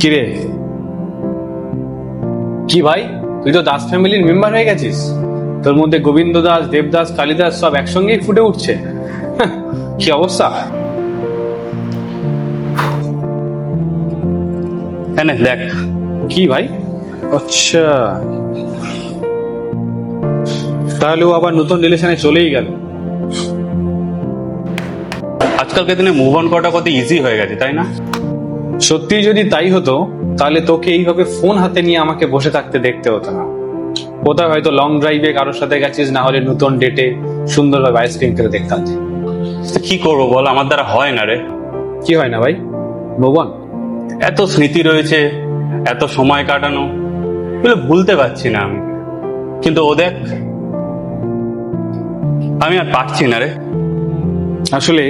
কিরে, কি ভাই, তুই তো দাস ফ্যামিলির মেম্বার হয়ে গেছিস। তোর মধ্যে গোবিন্দ দাস, দেবদাস, কালিদাস সব একসঙ্গেই ফুটে উঠছে। হাহ, কি অবস্থা! হ্যাঁ দেখ। কি ভাই? আচ্ছা, তাহলে ও আবার নতুন রিলেশনে চলেই গেল। আজকালকার দিনে মুভ অন করাটা কত ইজি হয়ে গেছে, তাই না? সত্যি যদি তাই হতো, তাহলে তোকে এইভাবে ফোন হাতে নিয়ে আমাকে বসে থাকতে দেখতে হতো না। কোথায় হয়তো লং ড্রাইভে কারোর সাথে গেছিস, না হলে নতুন ডেটে সুন্দরভাবে আইসক্রিম খেতে দেখতাম। তো কি করবো বল, আমার দ্বারা হয় না রে। কি হয় না ভাই? ভুবন, এত স্মৃতি রয়েছে, এত সময় কাটানো, এগুলো ভুলতে পারছি না আমি। কিন্তু ও দেখ, আমি আর পারছি না রে। আসলে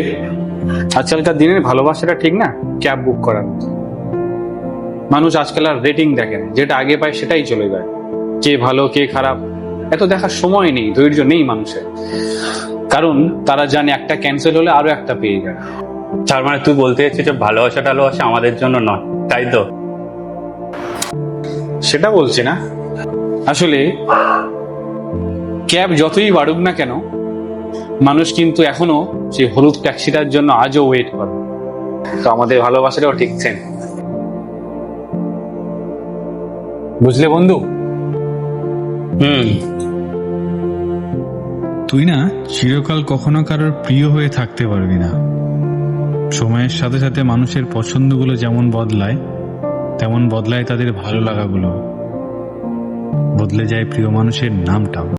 আজকালকার দিনের ভালোবাসাটা ঠিক না ক্যাব বুক করার মতো। মানুষ আজকাল আর রেটিং দেখে না, যেটা আগে পায় সেটাই চলে যায়। কে ভালো কে খারাপ এত দেখার সময় নেই, ধৈর্য নেই মানুষের। কারণ তারা জানে একটা ক্যান্সেল হলে আরো একটা পেয়ে যায়। তার মানে তুই বলতে চাচ্ছিস যে ভালোবাসা টালোবাসা আমাদের জন্য নয়, তাই তো? সেটা বলছি না। আসলে ক্যাব যতই বাড়ুক না কেন, মানুষ কিন্তু এখনো সেই হলুদ ট্যাক্সিটার জন্য আজও ওয়েট করে। তো আমাদের ভালোবাসাটাও ঠিক সেম। বুঝলে বন্ধু? তুই না চিরকাল কখনো কারোর প্রিয় হয়ে থাকতে পারবি না। সময়ের সাথে সাথে মানুষের পছন্দগুলো যেমন বদলায়, তেমন বদলায় তাদের ভালো লাগাগুলো, বদলে যায় প্রিয় মানুষের নামটাও।